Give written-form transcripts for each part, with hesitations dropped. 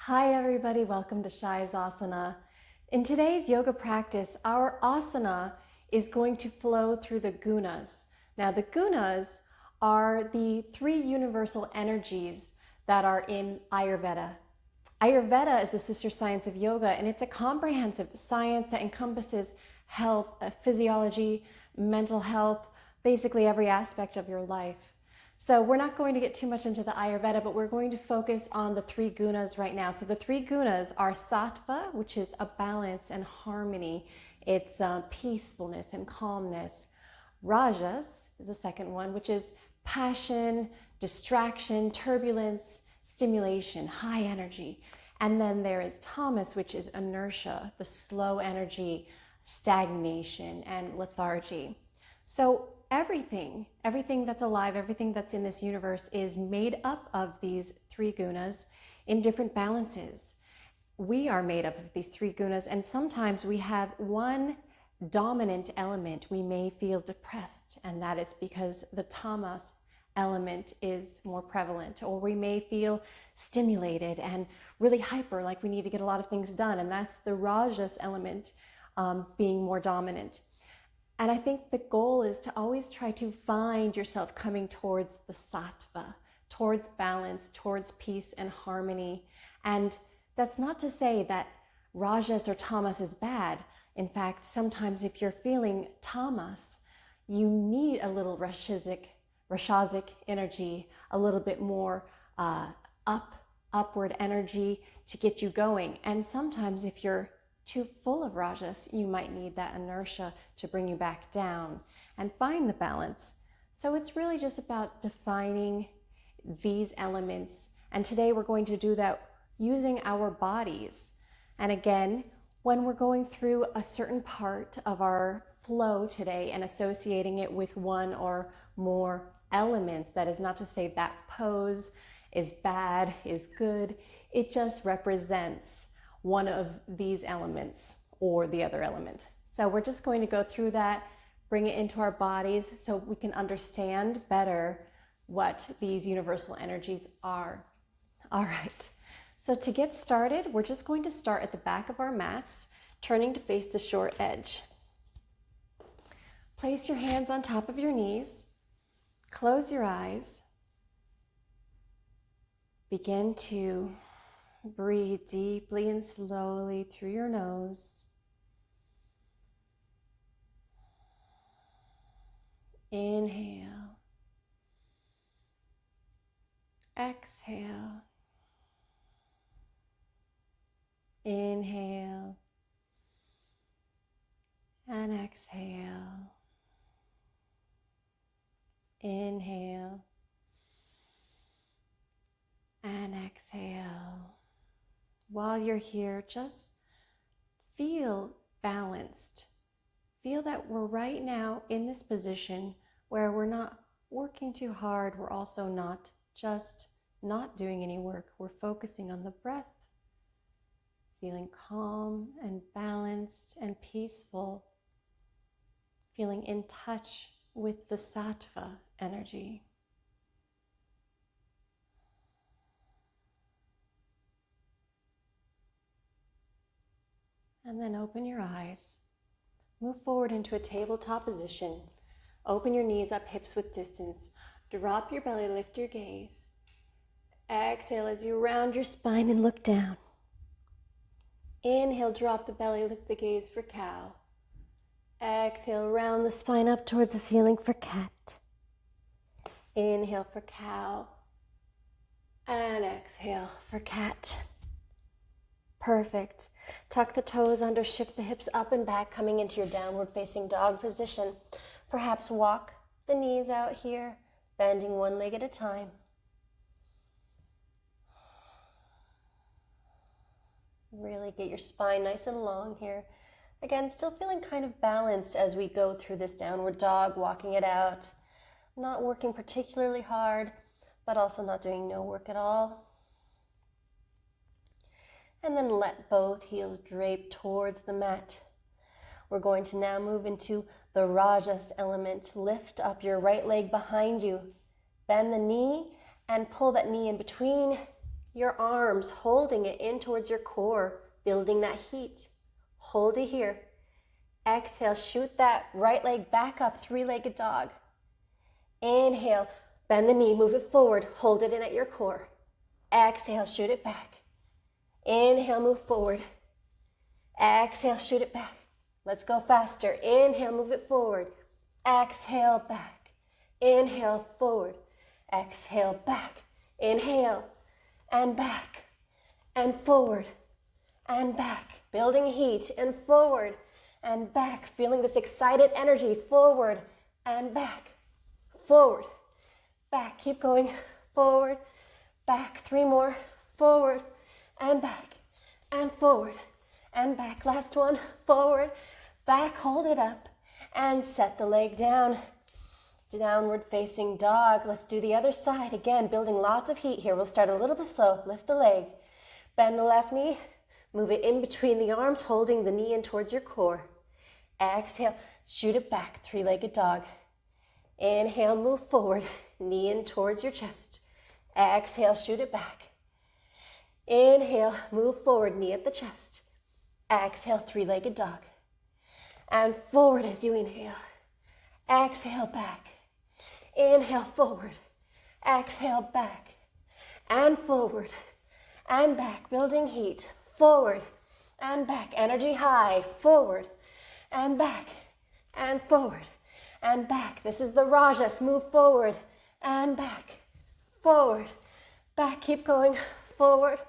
Hi everybody, welcome to Shai's Asana. In today's yoga practice, our asana is going to flow through the gunas. Now the gunas are the three universal energies that are in Ayurveda. Ayurveda is the sister science of yoga, and it's a comprehensive science that encompasses health, physiology, mental health, basically every aspect of your life. So we're not going to get too much into the Ayurveda, but we're going to focus on the three gunas right now. So the three gunas are sattva, which is a balance and harmony. It's peacefulness and calmness. Rajas is the second one, which is passion, distraction, turbulence, stimulation, high energy. And then there is tamas, which is inertia, the slow energy, stagnation, and lethargy. So everything that's alive, everything that's in this universe is made up of these three gunas in different balances. We are made up of these three gunas, and sometimes we have one dominant element. We may feel depressed, and that is because the tamas element is more prevalent, or we may feel stimulated and really hyper, like we need to get a lot of things done, and that's the rajas element being more dominant. And I think the goal is to always try to find yourself coming towards the sattva, towards balance, towards peace and harmony. And that's not to say that rajas or tamas is bad. In fact, sometimes if you're feeling tamas, you need a little rajasic energy, a little bit more upward energy to get you going. And sometimes if you're too full of rajas, you might need that inertia to bring you back down and find the balance. So it's really just about defining these elements. And today we're going to do that using our bodies. And again, when we're going through a certain part of our flow today and associating it with one or more elements, that is not to say that pose is bad, is good. It just represents one of these elements or the other element. So we're just going to go through that, bring it into our bodies so we can understand better what these universal energies are. All right, so to get started, we're just going to start at the back of our mats, turning to face the short edge. Place your hands on top of your knees, close your eyes, begin to breathe deeply and slowly through your nose. Inhale. Exhale. Inhale. And exhale. Inhale. And exhale. While you're here, just feel balanced. Feel that we're right now in this position where we're not working too hard. We're also not just not doing any work. We're focusing on the breath, feeling calm and balanced and peaceful, feeling in touch with the sattva energy. And then open your eyes. Move forward into a tabletop position. Open your knees up, hips width distance. Drop your belly, lift your gaze. Exhale as you round your spine and look down. Inhale, drop the belly, lift the gaze for cow. Exhale, round the spine up towards the ceiling for cat. Inhale for cow. And exhale for cat. Perfect. Tuck the toes under, shift the hips up and back, coming into your downward facing dog position. Perhaps walk the knees out here, bending one leg at a time. Really get your spine nice and long here. Again, still feeling kind of balanced as we go through this downward dog, walking it out. Not working particularly hard, but also not doing no work at all. And then let both heels drape towards the mat. We're going to now move into the rajas element. Lift up your right leg behind you. Bend the knee and pull that knee in between your arms, holding it in towards your core, building that heat. Hold it here. Exhale, shoot that right leg back up, three-legged dog. Inhale, bend the knee, move it forward, hold it in at your core. Exhale, shoot it back. Inhale, move forward. Exhale, shoot it back. Let's go faster. Inhale, move it forward. Exhale, back. Inhale, forward. Exhale, back. Inhale, and back, and forward, and back. Building heat, and forward, and back. Feeling this excited energy, forward, and back. Forward, back. Keep going. Forward, back. Three more. Forward, and back, and forward, and back. Last one. Forward, back. Hold it up, and set the leg down. Downward facing dog. Let's do the other side. Again, building lots of heat here. We'll start a little bit slow. Lift the leg. Bend the left knee. Move it in between the arms, holding the knee in towards your core. Exhale, shoot it back, three-legged dog. Inhale, move forward, knee in towards your chest. Exhale, shoot it back. Inhale, move forward, knee at the chest. Exhale, three-legged dog. And forward as you inhale. Exhale, back. Inhale, forward. Exhale, back. And forward. And back, building heat. Forward and back, energy high. Forward and back, and forward and back. This is the Rajas. Move forward and back. Forward, back. Keep going. Forward,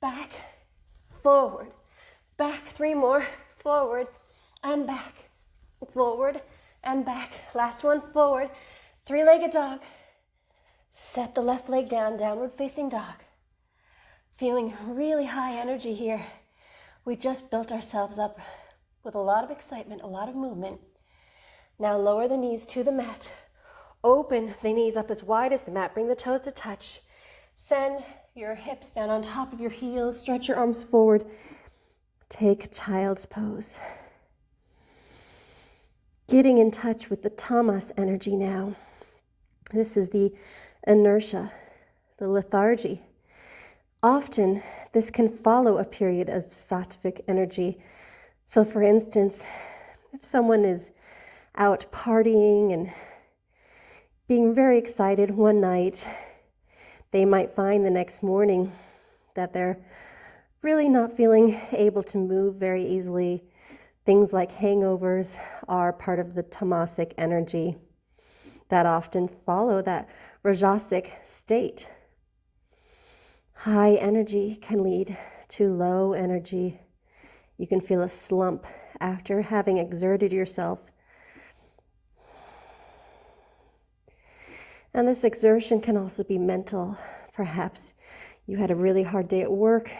back, forward, back. Three more. Forward and back. Forward and back. Last one. Forward. Three-legged dog. Set the left leg down, downward facing dog. Feeling really high energy here. We just built ourselves up with a lot of excitement, a lot of movement. Now lower the knees to the mat. Open the knees up as wide as the mat. Bring the toes to touch. Send your hips down on top of your heels. Stretch your arms forward. Take child's pose. Getting in touch with the tamas energy now. This is the inertia, the lethargy. Often, this can follow a period of sattvic energy. So for instance, if someone is out partying and being very excited one night, they might find the next morning that they're really not feeling able to move very easily. Things like hangovers are part of the tamasic energy that often follow that rajasic state. High energy can lead to low energy. You can feel a slump after having exerted yourself. And this exertion can also be mental. Perhaps you had a really hard day at work.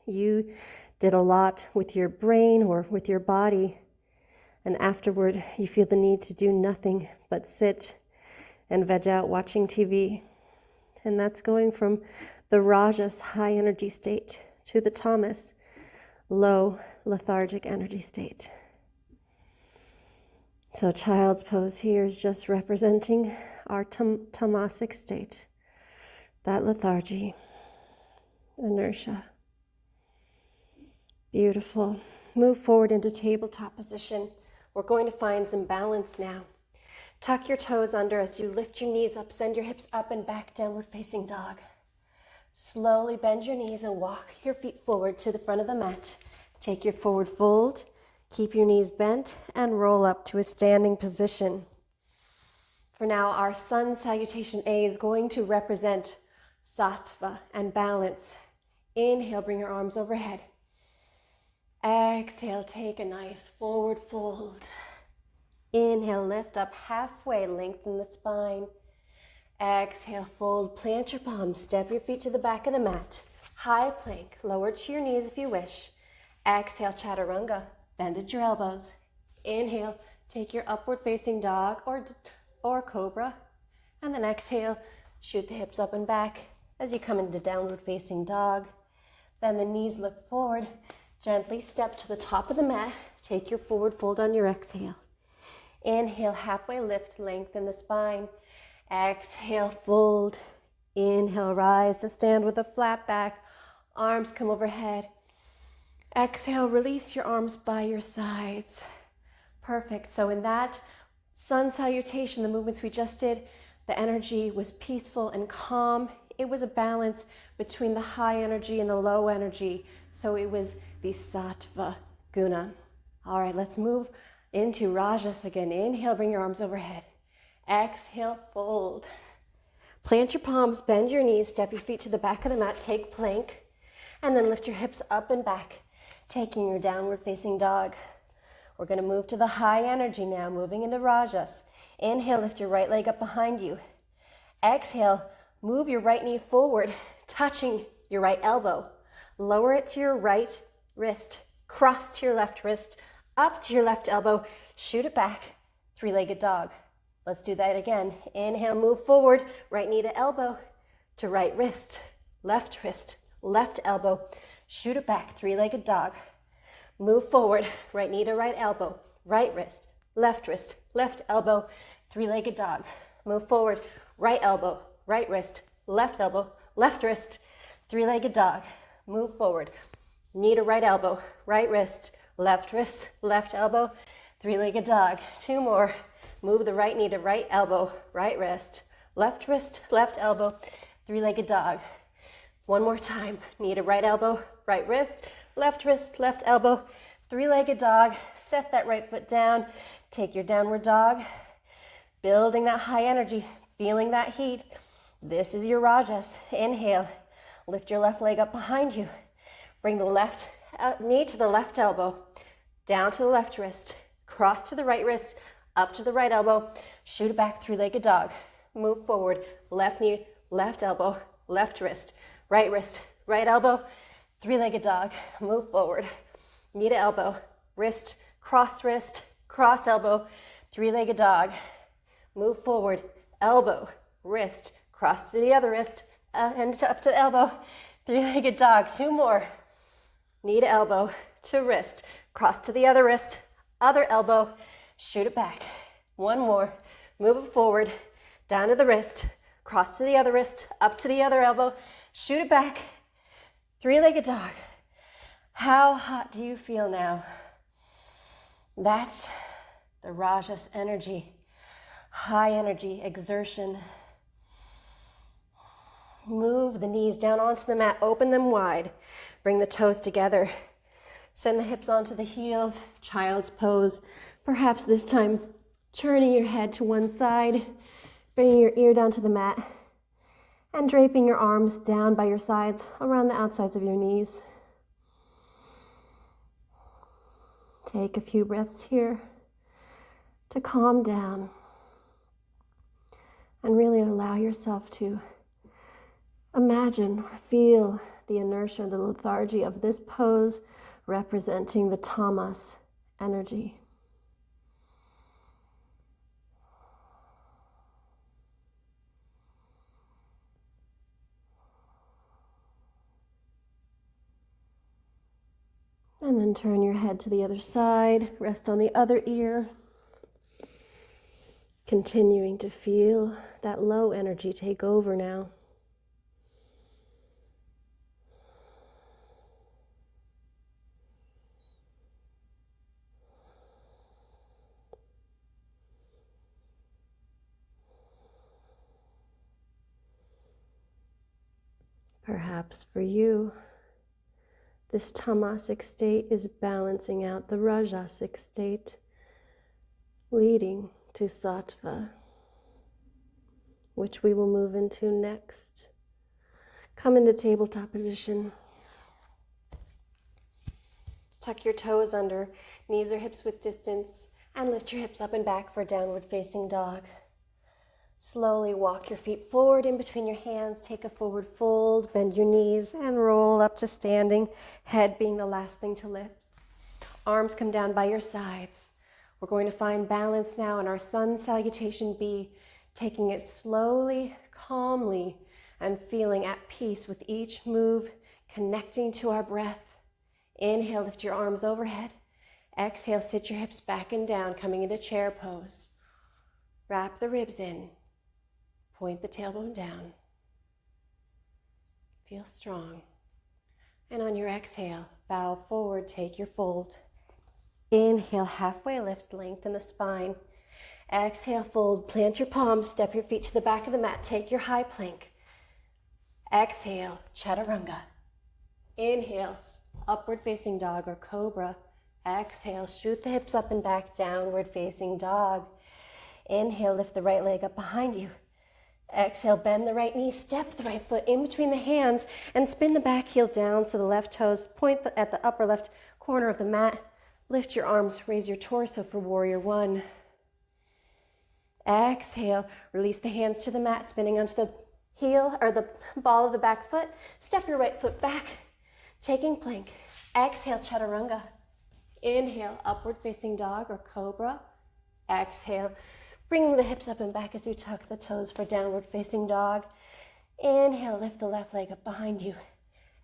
You did a lot with your brain or with your body. And afterward, you feel the need to do nothing but sit and veg out watching TV. And that's going from the Rajas high energy state to the tamas low lethargic energy state. So child's pose here is just representing our tamasic state, that lethargy, inertia. Beautiful. Move forward into tabletop position. We're going to find some balance now. Tuck your toes under as you lift your knees up. Send your hips up and back, downward facing dog. Slowly bend your knees and walk your feet forward to the front of the mat. Take your forward fold. Keep your knees bent and roll up to a standing position. For now, our sun salutation A is going to represent sattva and balance. Inhale, bring your arms overhead. Exhale, take a nice forward fold. Inhale, lift up halfway, lengthen the spine. Exhale, fold, plant your palms, step your feet to the back of the mat. High plank, lower to your knees if you wish. Exhale, chaturanga, bend at your elbows. Inhale, take your upward facing dog or cobra. And then exhale, shoot the hips up and back as you come into downward facing dog. Bend the knees, look forward. Gently step to the top of the mat. Take your forward fold on your exhale. Inhale, halfway lift, lengthen the spine. Exhale, fold. Inhale, rise to stand with a flat back. Arms come overhead. Exhale, release your arms by your sides. Perfect. So in that sun salutation, the movements we just did, the energy was peaceful and calm. It was a balance between the high energy and the low energy. So it was the sattva guna. All right, let's move into Rajas again. Inhale, bring your arms overhead. Exhale, fold. Plant your palms, bend your knees, step your feet to the back of the mat, take plank, and then lift your hips up and back, taking your downward facing dog. We're going to move to the high energy now, moving into Rajas. Inhale, lift your right leg up behind you. Exhale, move your right knee forward, touching your right elbow. Lower it to your right wrist, cross to your left wrist, up to your left elbow, shoot it back, three-legged dog. Let's do that again. Inhale, move forward, right knee to elbow, to right wrist, left elbow, shoot it back, three-legged dog. Move forward, right knee to right elbow, right wrist, left elbow, three-legged dog. Move forward, right elbow, right wrist, left elbow, left wrist, three-legged dog. Move forward, knee to right elbow, right wrist, left elbow, three-legged dog. Two more. Move the right knee to right elbow, right wrist, left elbow, three-legged dog. One more time. Knee to right elbow, right wrist, left elbow, three-legged dog. Set that right foot down. Take your downward dog. Building that high energy, feeling that heat. This is your Rajas. Inhale. Lift your left leg up behind you. Bring the left knee to the left elbow, down to the left wrist, cross to the right wrist, up to the right elbow, shoot it back, three-legged dog. Move forward, left knee, left elbow, left wrist, right elbow, three-legged dog. Move forward, knee to elbow, wrist, cross elbow, three-legged dog. Move forward, elbow, wrist, cross to the other wrist, and up to the elbow, three-legged dog. Two more. Knee to elbow, to wrist, cross to the other wrist, other elbow, shoot it back. One more. Move it forward, down to the wrist, cross to the other wrist, up to the other elbow, shoot it back. Three-legged dog. How hot do you feel now? That's the Rajas energy. High energy, exertion. Move the knees down onto the mat, open them wide. Bring the toes together. Send the hips onto the heels, child's pose. Perhaps this time turning your head to one side, bringing your ear down to the mat, and draping your arms down by your sides around the outsides of your knees. Take a few breaths here to calm down and really allow yourself to imagine or feel the inertia, the lethargy of this pose representing the tamas energy. And then turn your head to the other side, rest on the other ear, continuing to feel that low energy take over now. Perhaps for you, this tamasic state is balancing out the rajasic state, leading to sattva, which we will move into next. Come into tabletop position. Tuck your toes under, knees or hips width distance, and lift your hips up and back for downward facing dog. Slowly walk your feet forward in between your hands, take a forward fold, bend your knees, and roll up to standing, head being the last thing to lift. Arms come down by your sides. We're going to find balance now in our sun salutation B, taking it slowly, calmly, and feeling at peace with each move, connecting to our breath. Inhale, lift your arms overhead. Exhale, sit your hips back and down, coming into chair pose. Wrap the ribs in. Point the tailbone down. Feel strong. And on your exhale, bow forward, take your fold. Inhale, halfway lift, lengthen the spine. Exhale, fold, plant your palms, step your feet to the back of the mat, take your high plank. Exhale, chaturanga. Inhale, upward facing dog or cobra. Exhale, shoot the hips up and back, downward facing dog. Inhale, lift the right leg up behind you. Exhale, bend the right knee, step the right foot in between the hands, and spin the back heel down so the left toes point at the upper left corner of the mat. Lift your arms, raise your torso for warrior one. Exhale, release the hands to the mat, spinning onto the heel or the ball of the back foot. Step your right foot back, taking plank. Exhale, chaturanga. Inhale, upward facing dog or cobra. Exhale, bringing the hips up and back as you tuck the toes for downward facing dog. Inhale, lift the left leg up behind you.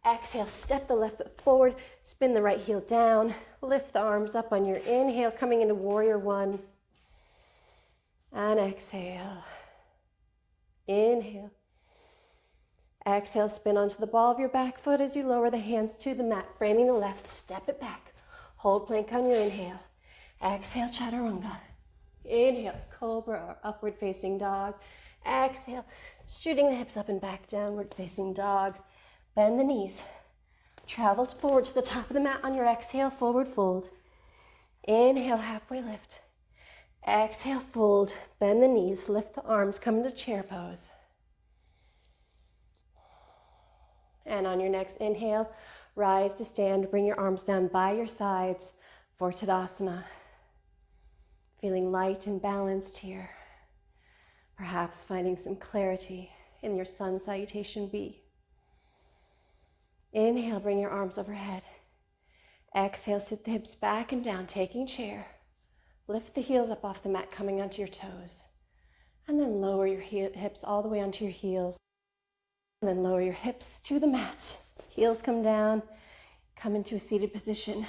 Exhale, step the left foot forward, spin the right heel down, lift the arms up on your inhale, coming into warrior one. And exhale. Inhale. Exhale, spin onto the ball of your back foot as you lower the hands to the mat, framing the left, step it back. Hold plank on your inhale. Exhale, chaturanga. Inhale, cobra or upward facing dog. Exhale, shooting the hips up and back, downward facing dog. Bend the knees. Travel forward to the top of the mat on your exhale, forward fold. Inhale, halfway lift. Exhale, fold. Bend the knees, lift the arms, come into chair pose. And on your next inhale, rise to stand, bring your arms down by your sides for Tadasana. Feeling light and balanced here. Perhaps finding some clarity in your sun salutation B. Inhale, bring your arms overhead. Exhale, sit the hips back and down, taking chair. Lift the heels up off the mat, coming onto your toes. And then lower your hips all the way onto your heels. And then lower your hips to the mat. Heels come down, come into a seated position.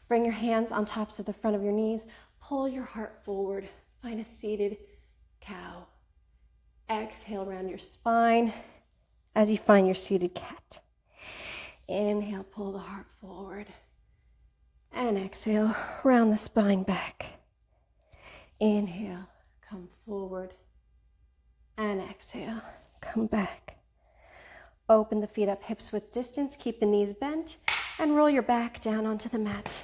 Bring your hands on tops of the front of your knees. Pull your heart forward. Find a seated cow. Exhale, round your spine as you find your seated cat. Inhale, pull the heart forward. And exhale, round the spine back. Inhale, come forward. And exhale, come back. Open the feet up, hips width distance. Keep the knees bent and roll your back down onto the mat.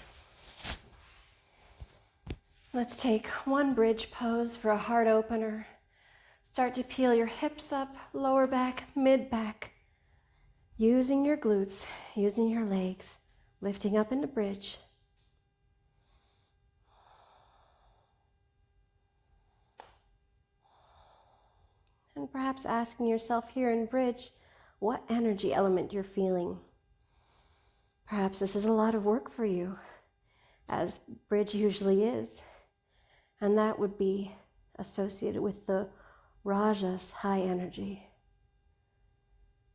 Let's take one bridge pose for a heart opener. Start to peel your hips up, lower back, mid back. Using your glutes, using your legs, lifting up into bridge. And perhaps asking yourself here in bridge, what energy element you're feeling. Perhaps this is a lot of work for you, as bridge usually is. And that would be associated with the Rajas, high energy.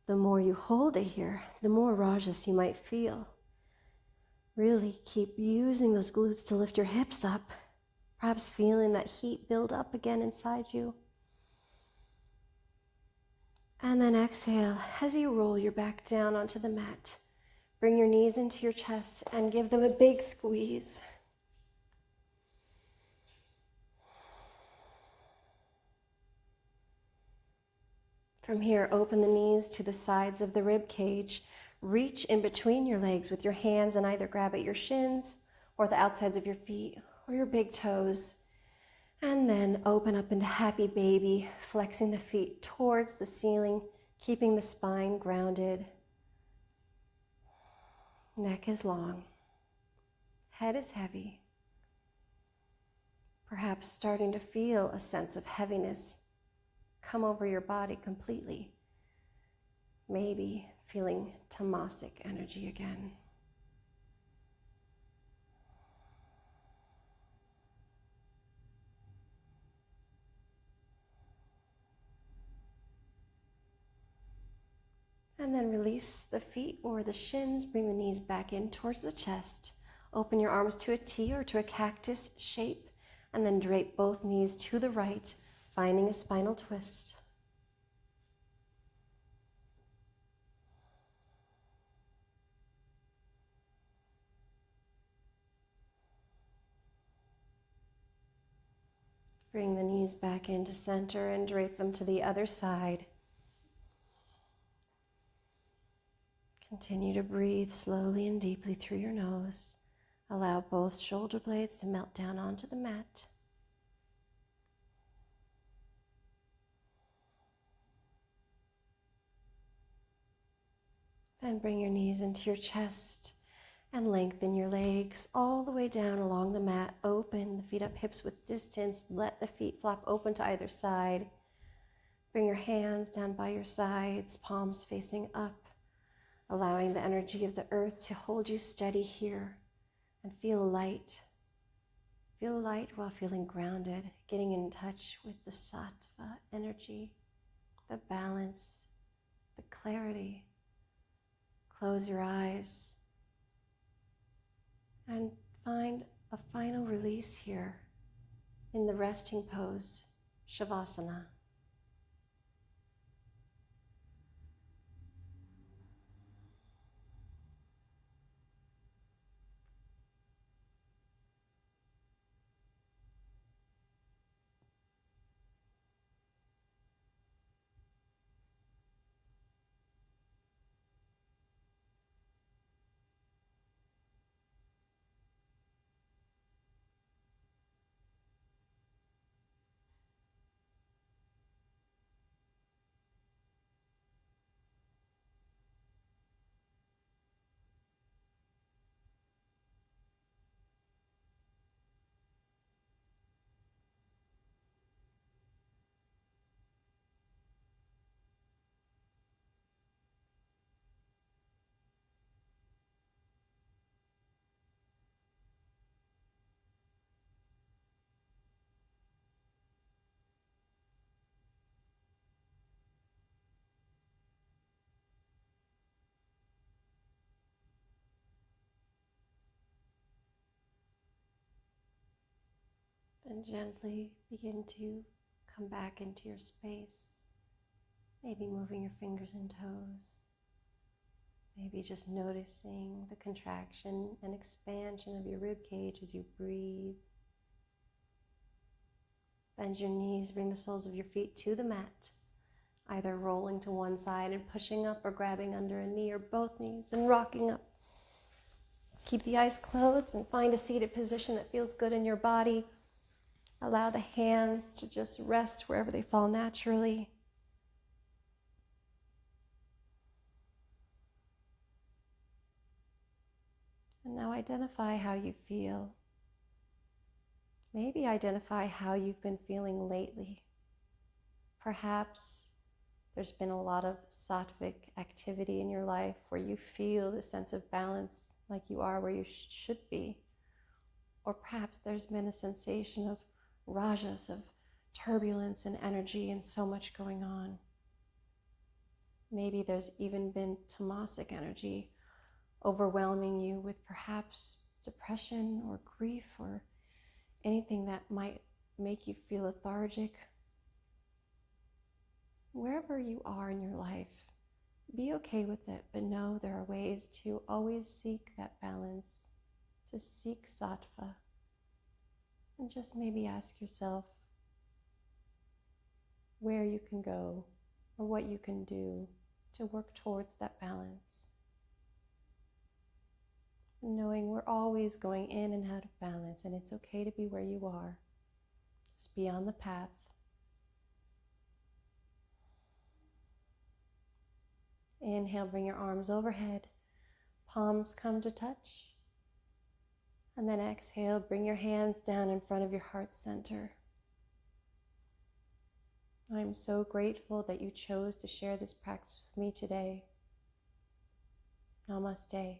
The more you hold it here, the more Rajas you might feel. Really keep using those glutes to lift your hips up, perhaps feeling that heat build up again inside you. And then exhale as you roll your back down onto the mat. Bring your knees into your chest and give them a big squeeze. From here, open the knees to the sides of the rib cage. Reach in between your legs with your hands and either grab at your shins or the outsides of your feet or your big toes. And then open up into happy baby, flexing the feet towards the ceiling, keeping the spine grounded. Neck is long. Head is heavy. Perhaps starting to feel a sense of heaviness come over your body completely. Maybe feeling tamasic energy again. And then release the feet or the shins, bring the knees back in towards the chest. Open your arms to a T or to a cactus shape, and then drape both knees to the right, finding a spinal twist. Bring the knees back into center and drape them to the other side. Continue to breathe slowly and deeply through your nose. Allow both shoulder blades to melt down onto the mat. Then bring your knees into your chest and lengthen your legs all the way down along the mat. Open the feet up, hips width distance. Let the feet flop open to either side. Bring your hands down by your sides, palms facing up, allowing the energy of the earth to hold you steady here, and feel light. Feel light while feeling grounded, getting in touch with the sattva energy, the balance, the clarity. Close your eyes and find a final release here in the resting pose, Shavasana. Then gently begin to come back into your space, maybe moving your fingers and toes, maybe just noticing the contraction and expansion of your rib cage as you breathe. Bend your knees, bring the soles of your feet to the mat, either rolling to one side and pushing up or grabbing under a knee or both knees and rocking up. Keep the eyes closed and find a seated position that feels good in your body. Allow the hands to just rest wherever they fall naturally. And now identify how you feel. Maybe identify how you've been feeling lately. Perhaps there's been a lot of sattvic activity in your life where you feel the sense of balance, like you are where you should be. Or perhaps there's been a sensation of rajas, of turbulence and energy and so much going on. Maybe there's even been tamasic energy overwhelming you with perhaps depression or grief or anything that might make you feel lethargic. Wherever you are in your life, be okay with it, but know there are ways to always seek that balance, to seek sattva. And just maybe ask yourself where you can go or what you can do to work towards that balance. And knowing we're always going in and out of balance, and it's okay to be where you are. Just be on the path. Inhale, bring your arms overhead, palms come to touch. And then exhale, bring your hands down in front of your heart center. I'm so grateful that you chose to share this practice with me today. Namaste.